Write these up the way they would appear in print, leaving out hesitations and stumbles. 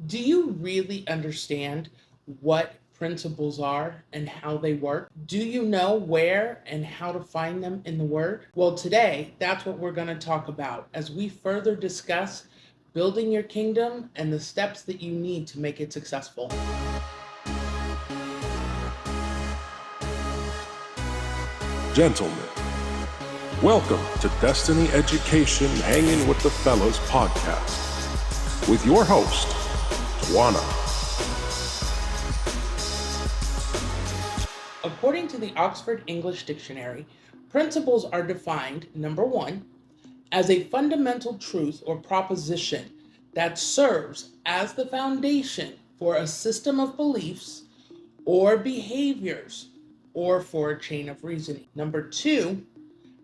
Do you really understand what principles are and how they work? Do you know where and how to find them in the Word? Well, today, that's what we're going to talk about as we further discuss building your kingdom and the steps that you need to make it successful. Gentlemen, welcome to Destiny Education Hanging with the Fellas podcast with your host, Tawana. According to the Oxford English Dictionary, principles are defined, number one, as a fundamental truth or proposition that serves as the foundation for a system of beliefs or behaviors or for a chain of reasoning. Number two,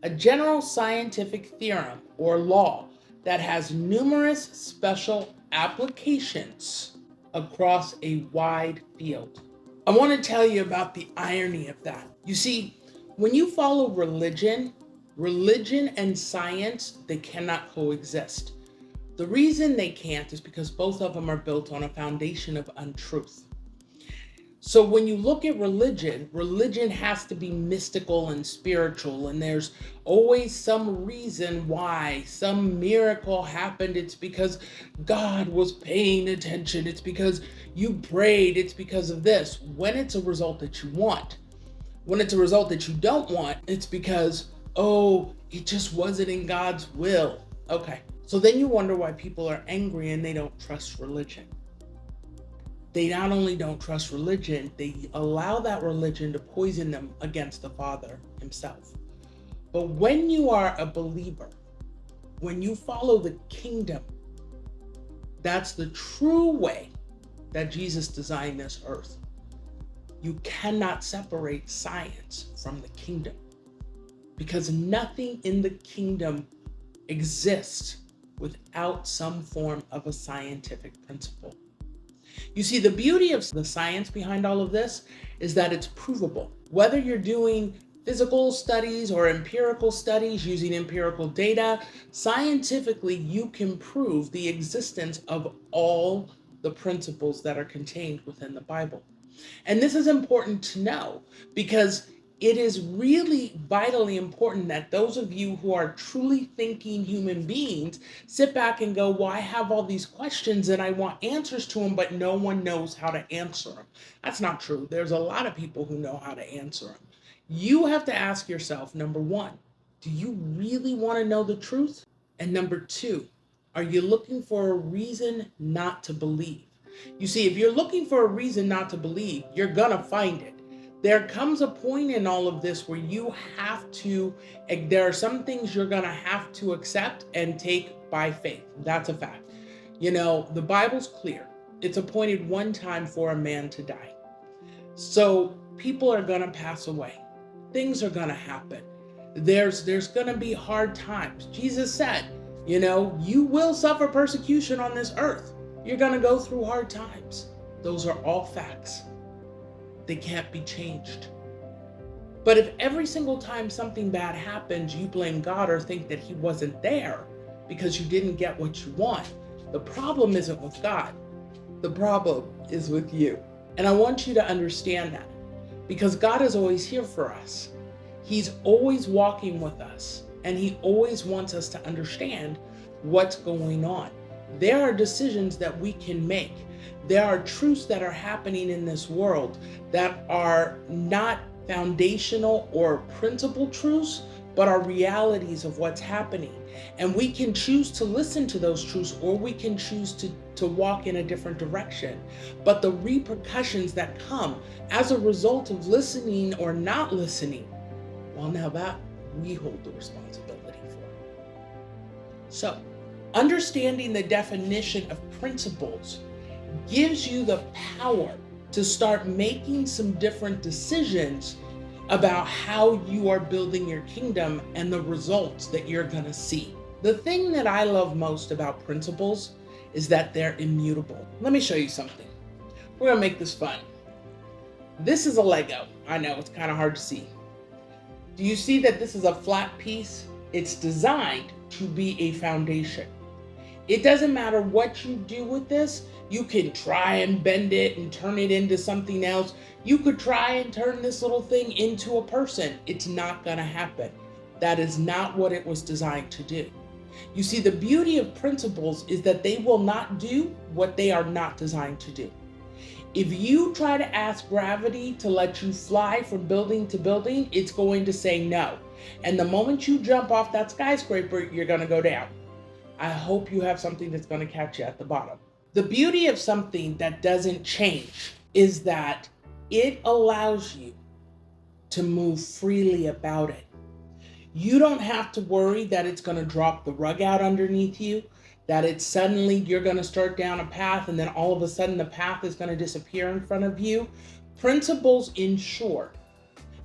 a general scientific theorem or law that has numerous special applications across a wide field. I want to tell you about the irony of that. You see, when you follow religion and science, they cannot coexist. The reason they can't is because both of them are built on a foundation of untruth. So when you look at religion has to be mystical and spiritual, and there's always some reason why some miracle happened. It's because God was paying attention. It's because you prayed. It's because of this. When it's a result that you want. When it's a result that you don't want, it's because, it just wasn't in God's will. Okay. So then you wonder why people are angry and they don't trust religion. They not only don't trust religion, they allow that religion to poison them against the Father himself. But when you are a believer, when you follow the kingdom, that's the true way that Jesus designed this earth. You cannot separate science from the kingdom because nothing in the kingdom exists without some form of a scientific principle. You see, the beauty of the science behind all of this is that it's provable. Whether you're doing physical studies or empirical studies using empirical data, scientifically you can prove the existence of all the principles that are contained within the Bible. And this is important to know because it is really vitally important that those of you who are truly thinking human beings sit back and go, well, I have all these questions and I want answers to them, but no one knows how to answer them. That's not true. There's a lot of people who know how to answer them. You have to ask yourself, number one, do you really want to know the truth? And number two, are you looking for a reason not to believe? You see, if you're looking for a reason not to believe, you're going to find it. There comes a point in all of this where there are some things you're going to have to accept and take by faith. That's a fact. You know, the Bible's clear. It's appointed one time for a man to die. So people are going to pass away. Things are going to happen. There's going to be hard times. Jesus said, you will suffer persecution on this earth. You're going to go through hard times. Those are all facts. They can't be changed. But if every single time something bad happens, you blame God or think that he wasn't there because you didn't get what you want, the problem isn't with God. The problem is with you. And I want you to understand that because God is always here for us. He's always walking with us and he always wants us to understand what's going on. There are decisions that we can make. There are truths that are happening in this world that are not foundational or principal truths, but are realities of what's happening. And we can choose to listen to those truths or we can choose to walk in a different direction. But the repercussions that come as a result of listening or not listening, well, now that we hold the responsibility for. So, understanding the definition of principles gives you the power to start making some different decisions about how you are building your kingdom and the results that you're going to see. The thing that I love most about principles is that they're immutable. Let me show you something. We're going to make this fun. This is a Lego. I know it's kind of hard to see. Do you see that this is a flat piece? It's designed to be a foundation. It doesn't matter what you do with this, You can try and bend it and turn it into something else. You could try and turn this little thing into a person. It's not going to happen. That is not what it was designed to do. You see, the beauty of principles is that they will not do what they are not designed to do. If you try to ask gravity to let you fly from building to building, it's going to say no. And the moment you jump off that skyscraper, you're going to go down. I hope you have something that's going to catch you at the bottom. The beauty of something that doesn't change is that it allows you to move freely about it. You don't have to worry that it's going to drop the rug out underneath you, that it's suddenly you're going to start down a path and then all of a sudden the path is going to disappear in front of you. Principles ensure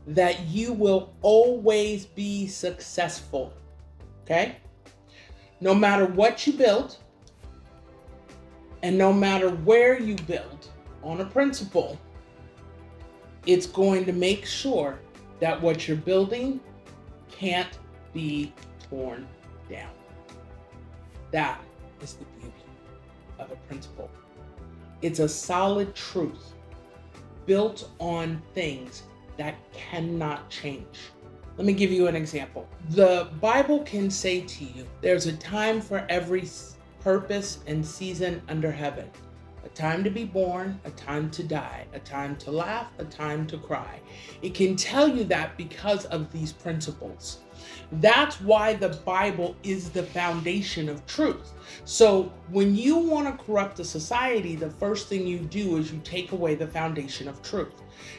that you will always be successful, okay? No matter what you build and no matter where you build on a principle, it's going to make sure that what you're building can't be torn down. That is the beauty of a principle. It's a solid truth built on things that cannot change. Let me give you an example. The Bible can say to you, there's a time for every purpose and season under heaven. A time to be born, a time to die, a time to laugh, a time to cry. It can tell you that because of these principles. That's why the Bible is the foundation of truth. So when you want to corrupt a society, the first thing you do is you take away the foundation of truth.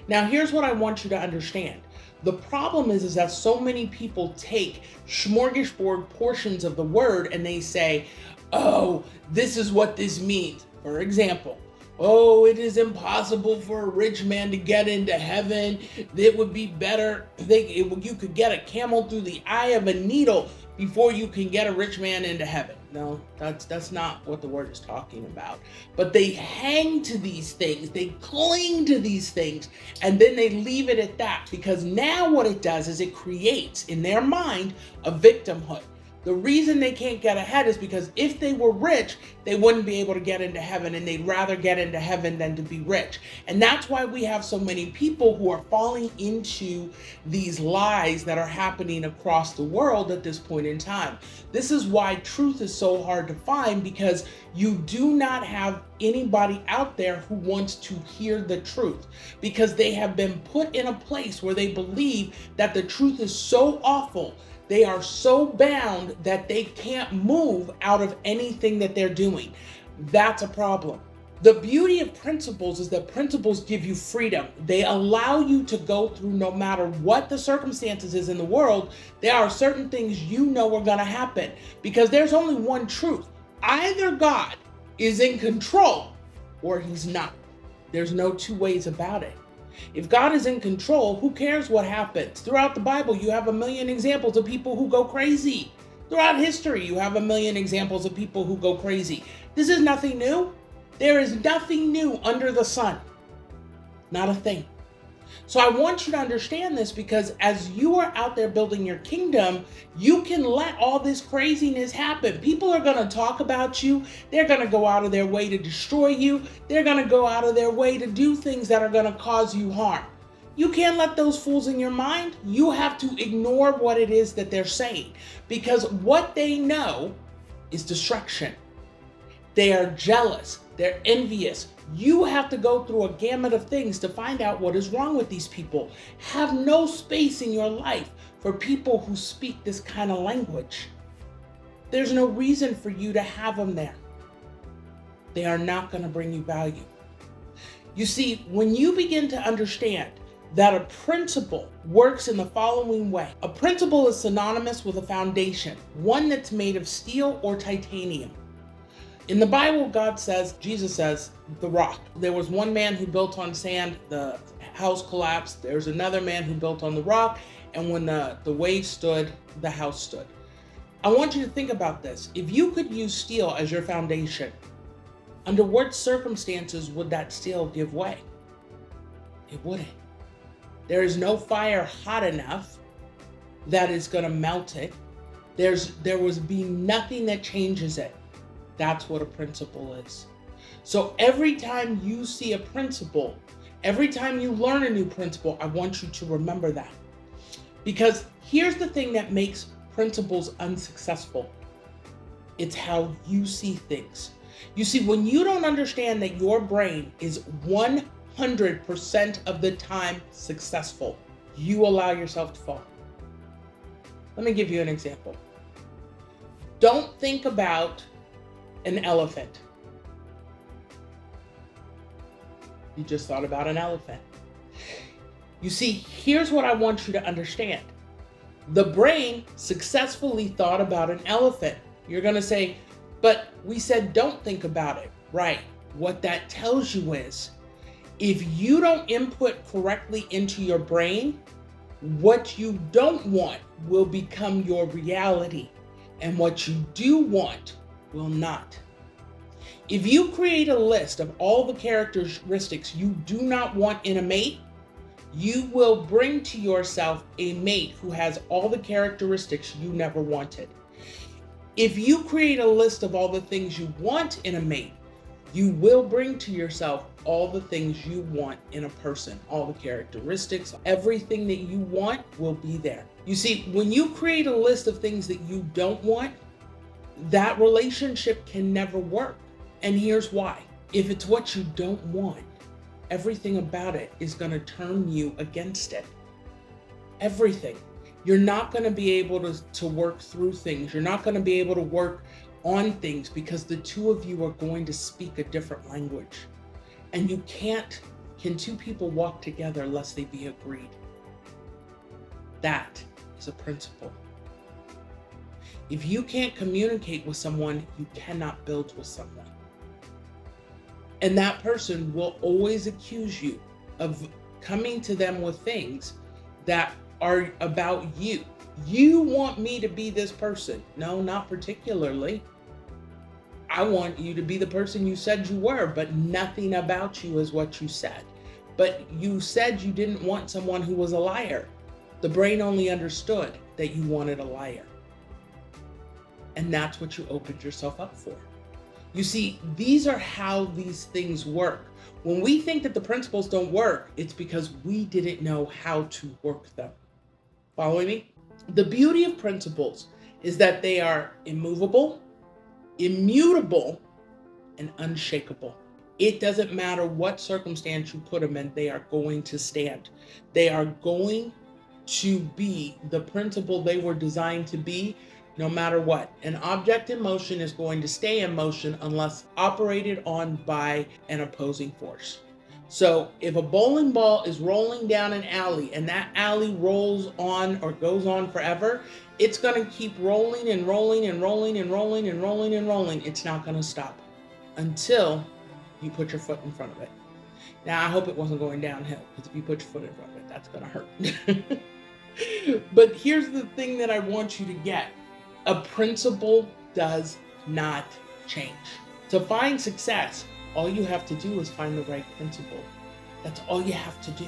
Now, here's what I want you to understand. The problem is that so many people take smorgasbord portions of the word and they say, oh, this is what this means. For example, oh, it is impossible for a rich man to get into heaven. It would be better, you could get a camel through the eye of a needle before you can get a rich man into heaven. No, that's not what the word is talking about. But they hang to these things, they cling to these things, and then they leave it at that, because now what it does is it creates in their mind a victimhood. The reason they can't get ahead is because if they were rich, they wouldn't be able to get into heaven, and they'd rather get into heaven than to be rich. And that's why we have so many people who are falling into these lies that are happening across the world at this point in time. This is why truth is so hard to find, because you do not have anybody out there who wants to hear the truth, because they have been put in a place where they believe that the truth is so awful. They are so bound that they can't move out of anything that they're doing. That's a problem. The beauty of principles is that principles give you freedom. They allow you to go through no matter what the circumstances is in the world. There are certain things you know are going to happen, because there's only one truth. Either God is in control or he's not. There's no two ways about it. If God is in control, who cares what happens? Throughout the Bible, you have a million examples of people who go crazy. Throughout history, you have a million examples of people who go crazy. This is nothing new. There is nothing new under the sun. Not a thing. So I want you to understand this, because as you are out there building your kingdom, you can let all this craziness happen. People are going to talk about you. They're going to go out of their way to destroy you. They're going to go out of their way to do things that are going to cause you harm. You can't let those fools in your mind. You have to ignore what it is that they're saying, because what they know is destruction. They are jealous. They're envious. You have to go through a gamut of things to find out what is wrong with these people. Have no space in your life for people who speak this kind of language. There's no reason for you to have them there. They are not going to bring you value. You see, when you begin to understand that a principle works in the following way. A principle is synonymous with a foundation, one that's made of steel or titanium. In the Bible, Jesus says, the rock. There was one man who built on sand, the house collapsed. There's another man who built on the rock, and when the waves stood, the house stood. I want you to think about this. If you could use steel as your foundation, under what circumstances would that steel give way? It wouldn't. There is no fire hot enough that is going to melt it. There would be nothing that changes it. That's what a principle is. So every time you see a principle, every time you learn a new principle, I want you to remember that. Because here's the thing that makes principles unsuccessful. It's how you see things. You see, when you don't understand that your brain is 100% of the time successful, you allow yourself to fall. Let me give you an example. Don't think about an elephant. You just thought about an elephant. You see, here's what I want you to understand. The brain successfully thought about an elephant. You're going to say, but we said don't think about it. Right. What that tells you is, if you don't input correctly into your brain, what you don't want will become your reality, and what you do want will not. If you create a list of all the characteristics you do not want in a mate, you will bring to yourself a mate who has all the characteristics you never wanted. If you create a list of all the things you want in a mate, you will bring to yourself all the things you want in a person, all the characteristics, everything that you want will be there. You see, when you create a list of things that you don't want, that relationship can never work. And here's why. If it's what you don't want, everything about it is going to turn you against it. Everything. You're not going to be able to work through things. You're not going to be able to work on things because the two of you are going to speak a different language. And you can't, can two people walk together unless they be agreed? That is a principle. If you can't communicate with someone, you cannot build with someone. And that person will always accuse you of coming to them with things that are about you. You want me to be this person. No, not particularly. I want you to be the person you said you were, but nothing about you is what you said. But you said you didn't want someone who was a liar. The brain only understood that you wanted a liar. And that's what you opened yourself up for. You see, these are how these things work. When we think that the principles don't work, it's because we didn't know how to work them. Following me? The beauty of principles is that they are immovable, immutable, and unshakable. It doesn't matter what circumstance you put them in, they are going to stand. They are going to be the principle they were designed to be, no matter what. An object in motion is going to stay in motion unless operated on by an opposing force. So if a bowling ball is rolling down an alley and that alley rolls on or goes on forever, it's going to keep rolling and rolling and rolling and rolling and rolling and rolling. It's not going to stop until you put your foot in front of it. Now, I hope it wasn't going downhill, because if you put your foot in front of it, that's going to hurt. But here's the thing that I want you to get. A principle does not change. To find success, all you have to do is find the right principle. That's all you have to do.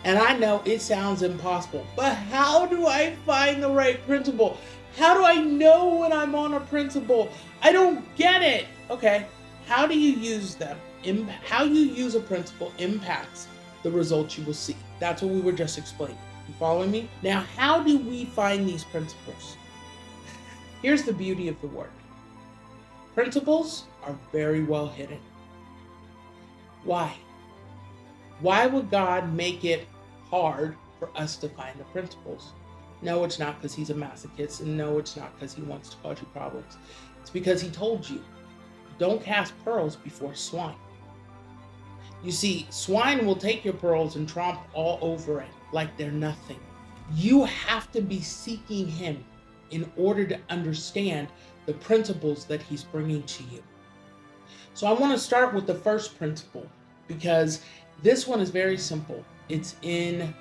And I know it sounds impossible, but how do I find the right principle? How do I know when I'm on a principle? I don't get it. Okay, how do you use them? How you use a principle impacts the results you will see. That's what we were just explaining. You following me? Now, how do we find these principles? Here's the beauty of the word. Principles are very well hidden. Why? Why would God make it hard for us to find the principles? No, it's not because he's a masochist, and no, it's not because he wants to cause you problems. It's because he told you, don't cast pearls before swine. You see, swine will take your pearls and tromp all over it like they're nothing. You have to be seeking him in order to understand the principles that he's bringing to you. So I want to start with the first principle, because this one is very simple. It's in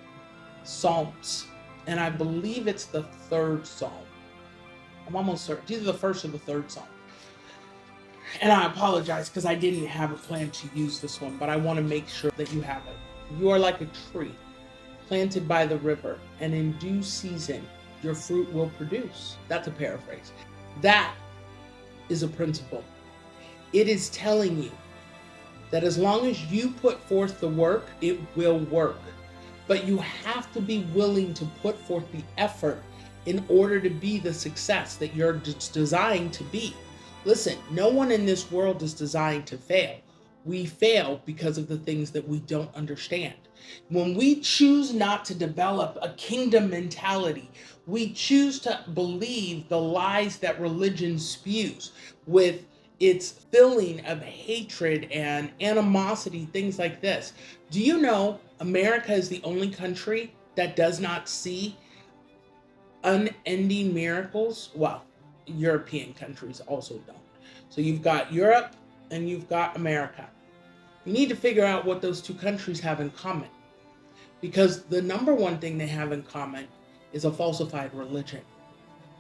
Psalms, and I believe it's the third Psalm. I'm almost certain. It's either the first or the third Psalm. And I apologize because I didn't have a plan to use this one, but I want to make sure that you have it. You are like a tree planted by the river, and in due season, your fruit will produce. That's a paraphrase. That is a principle. It is telling you that as long as you put forth the work, it will work. But you have to be willing to put forth the effort in order to be the success that you're designed to be. Listen, no one in this world is designed to fail. We fail because of the things that we don't understand. When we choose not to develop a kingdom mentality, we choose to believe the lies that religion spews with its filling of hatred and animosity, things like this. Do you know America is the only country that does not see unending miracles? Well, European countries also don't. So you've got Europe and you've got America. You need to figure out what those two countries have in common. Because the number one thing they have in common is a falsified religion.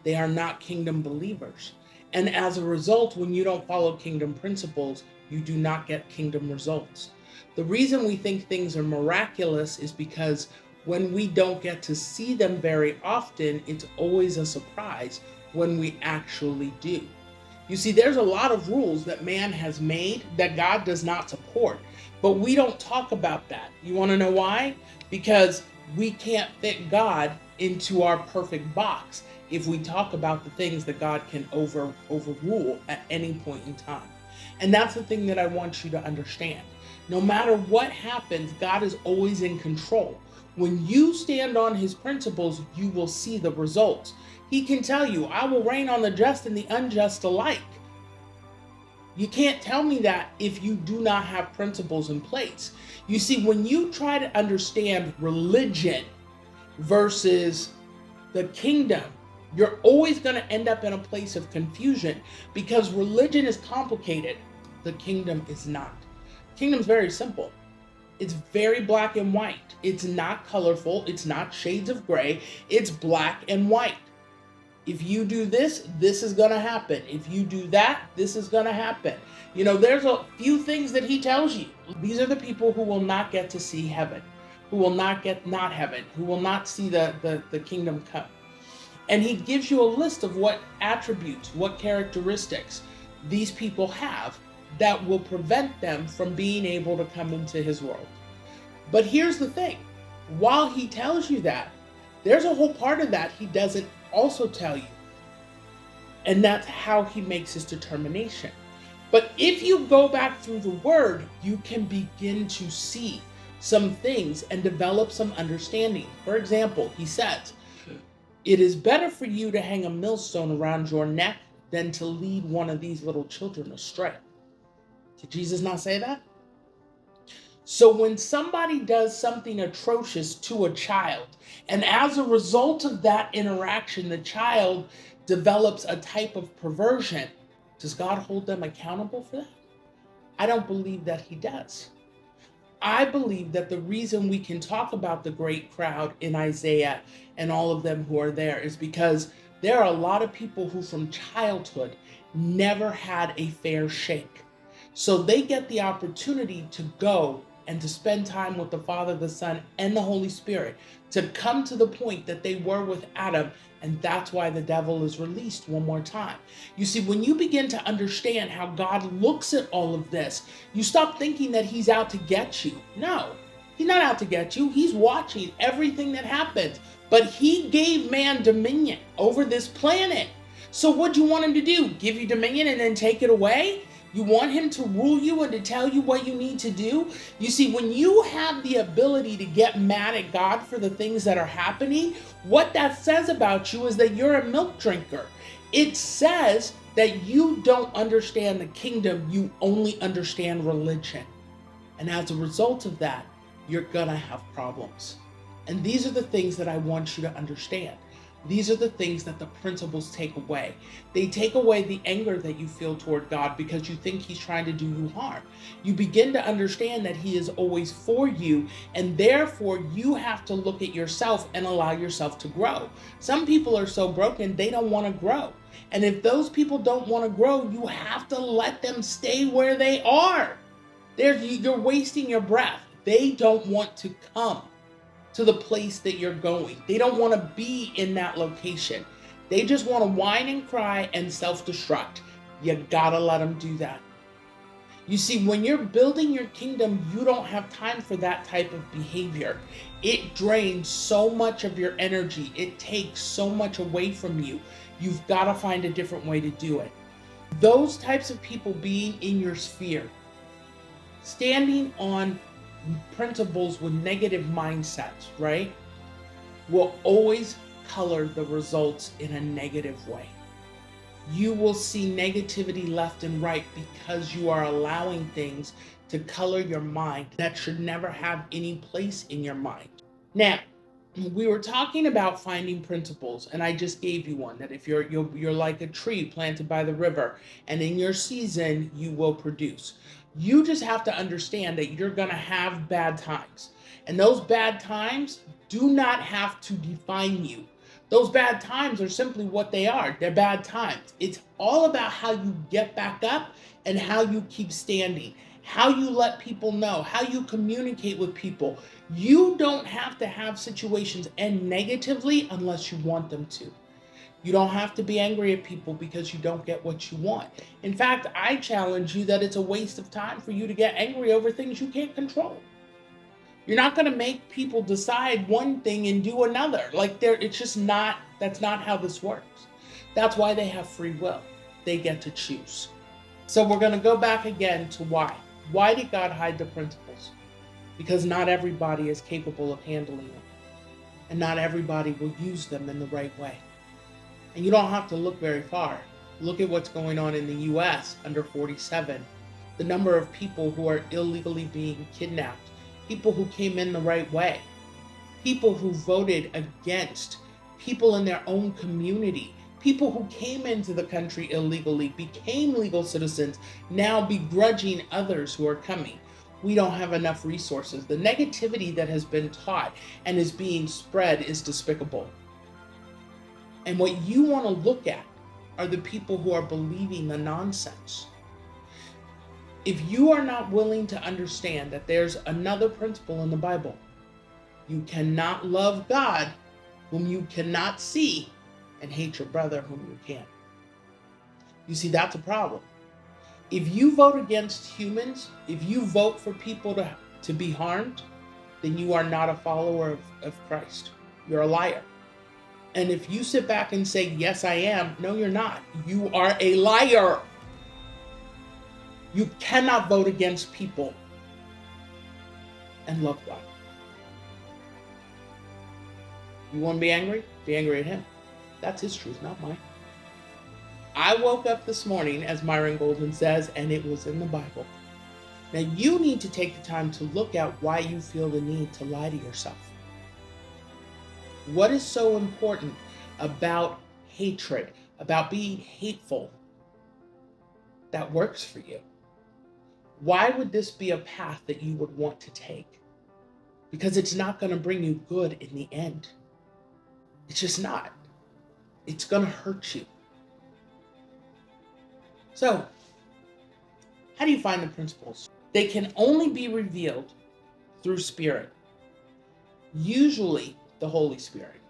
They are not kingdom believers. And as a result, when you don't follow kingdom principles, you do not get kingdom results. The reason we think things are miraculous is because when we don't get to see them very often, it's always a surprise when we actually do. You see, there's a lot of rules that man has made that God does not support, but we don't talk about that. You want to know why? Because we can't fit God into our perfect box if we talk about the things that God can overrule at any point in time. And that's the thing that I want you to understand. No matter what happens, God is always in control. When you stand on his principles, you will see the results. He can tell you, I will rain on the just and the unjust alike. You can't tell me that if you do not have principles in place. You see, when you try to understand religion versus the kingdom, you're always going to end up in a place of confusion because religion is complicated. The kingdom is not. Kingdom's very simple. It's very black and white. It's not colorful. It's not shades of gray. It's black and white. If you do this, this is going to happen. If you do that, this is going to happen. You know, there's a few things that he tells you. These are the people who will not get to see heaven, who will not get not heaven, who will not see the kingdom come. And he gives you a list of what attributes, what characteristics these people have that will prevent them from being able to come into his world. But here's the thing. While he tells you that, there's a whole part of that he doesn't also tell you. And that's how he makes his determination. But if you go back through the word, you can begin to see some things and develop some understanding. For example, he says, it is better for you to hang a millstone around your neck than to lead one of these little children astray. Did Jesus not say that? So when somebody does something atrocious to a child, and as a result of that interaction, the child develops a type of perversion, does God hold them accountable for that? I don't believe that he does. I believe that the reason we can talk about the great crowd in Isaiah and all of them who are there is because there are a lot of people who from childhood never had a fair shake. So they get the opportunity to go and to spend time with the Father, the Son, and the Holy Spirit to come to the point that they were with Adam. And that's why the devil is released one more time. You see, when you begin to understand how God looks at all of this, you stop thinking that he's out to get you. No, he's not out to get you. He's watching everything that happens. But he gave man dominion over this planet. So what do you want him to do? Give you dominion and then take it away? You want him to rule you and to tell you what you need to do? You see, when you have the ability to get mad at God for the things that are happening, what that says about you is that you're a milk drinker. It says that you don't understand the kingdom, you only understand religion. And as a result of that, you're gonna have problems. And these are the things that I want you to understand. These are the things that the principles take away. They take away the anger that you feel toward God because you think he's trying to do you harm. You begin to understand that he is always for you, and therefore you have to look at yourself and allow yourself to grow. Some people are so broken, they don't want to grow. And if those people don't want to grow, you have to let them stay where they are. You're wasting your breath. They don't want to come to the place that you're going. They don't want to be in that location. They just want to whine and cry and self-destruct. You gotta let them do that. You see, when you're building your kingdom, you don't have time for that type of behavior. It drains so much of your energy. It takes so much away from you. You've got to find a different way to do it. Those types of people being in your sphere, standing on principles with negative mindsets, right, will always color the results in a negative way. You will see negativity left and right because you are allowing things to color your mind that should never have any place in your mind. Now, we were talking about finding principles, and I just gave you one, that if you're like a tree planted by the river, and in your season you will produce. You just have to understand that you're going to have bad times, and those bad times do not have to define you. Those bad times are simply what they are. They're bad times. It's all about how you get back up and how you keep standing, how you let people know, how you communicate with people. You don't have to have situations end negatively unless you want them to. You don't have to be angry at people because you don't get what you want. In fact, I challenge you that it's a waste of time for you to get angry over things you can't control. You're not going to make people decide one thing and do another. It's just not, that's not how this works. That's why they have free will. They get to choose. So we're going to go back again to why. Why did God hide the principles? Because not everybody is capable of handling them. And not everybody will use them in the right way. And you don't have to look very far. Look at what's going on in the US under 47. The number of people who are illegally being kidnapped. People who came in the right way, people who voted against, people in their own community, people who came into the country illegally, became legal citizens, now begrudging others who are coming. We don't have enough resources. The negativity that has been taught and is being spread is despicable. And what you want to look at are the people who are believing the nonsense. If you are not willing to understand that there's another principle in the Bible, you cannot love God whom you cannot see and hate your brother whom you can. You see, that's a problem. If you vote against humans, if you vote for people to be harmed, then you are not a follower of Christ. You're a liar. And if you sit back and say, yes, I am, no, you're not. You are a liar. You cannot vote against people and love God. You want to be angry? Be angry at him. That's his truth, not mine. I woke up this morning, as Myron Golden says, and it was in the Bible. Now you need to take the time to look at why you feel the need to lie to yourself. What is so important about hatred, about being hateful, that works for you? Why would this be a path that you would want to take? Because it's not going to bring you good in the end. It's just not. It's going to hurt you. So, how do you find the principles? They can only be revealed through Spirit. Usually the Holy Spirit.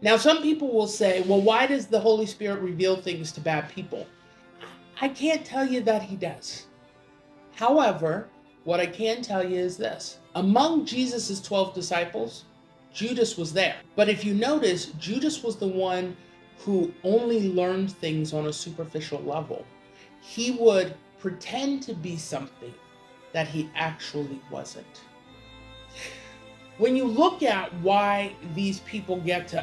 Now, some people will say, well, why does the Holy Spirit reveal things to bad people? I can't tell you that he does. However, what I can tell you is this. Among Jesus' 12 disciples, Judas was there. But if you notice, Judas was the one who only learned things on a superficial level. He would pretend to be something that he actually wasn't. When you look at why these people get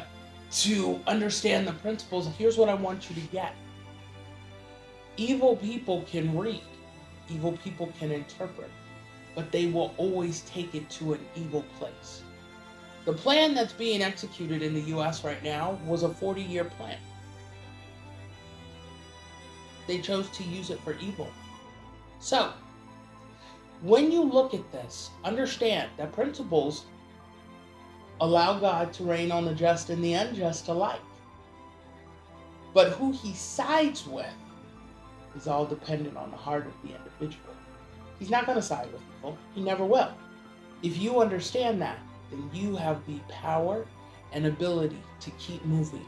to understand the principles, here's what I want you to get. Evil people can read. Evil people can interpret, but they will always take it to an evil place. The plan that's being executed in the US right now was a 40-year plan. They chose to use it for evil. So, when you look at this, understand that principles allow God to reign on the just and the unjust alike. But who he sides with is all dependent on the heart of the individual. He's not going to side with people. He never will. If you understand that, then you have the power and ability to keep moving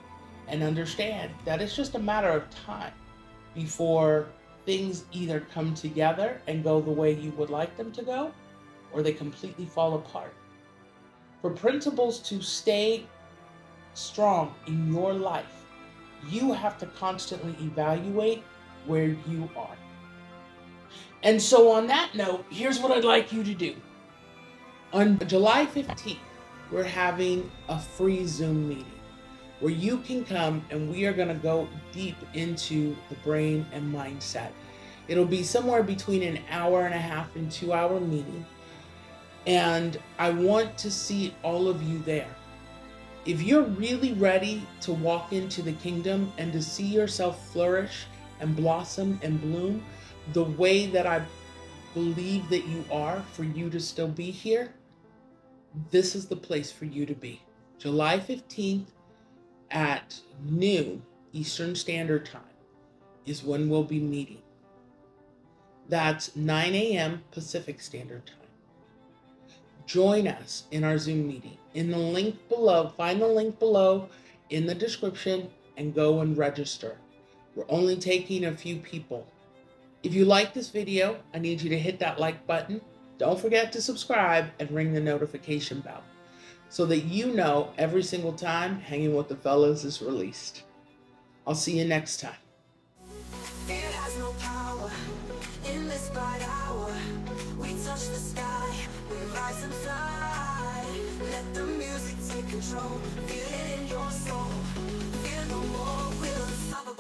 and understand that it's just a matter of time before things either come together and go the way you would like them to go, or they completely fall apart. For principles to stay strong in your life, you have to constantly evaluate where you are. And so, on that note, here's what I'd like you to do. On July 15th, we're having a free Zoom meeting where you can come and we are going to go deep into the brain and mindset. It'll be somewhere between an hour and a half and 2 hour meeting. And I want to see all of you there. If you're really ready to walk into the kingdom and to see yourself flourish and blossom and bloom the way that I believe that you are, for you to still be here, this is the place for you to be. July 15th at noon Eastern Standard Time is when we'll be meeting. That's 9 a.m. Pacific Standard Time. Join us in our Zoom meeting. In the link below, find the link below in the description and go and register. We're only taking a few people. If you like this video, I need you to hit that like button. Don't forget to subscribe and ring the notification bell so that you know every single time Hanging with the Fellas is released. I'll see you next time. Fear has no power in this bright hour. We touch the sky, we rise and fly. Let the music take control, feel it in your soul. Fear no more, we're unstoppable.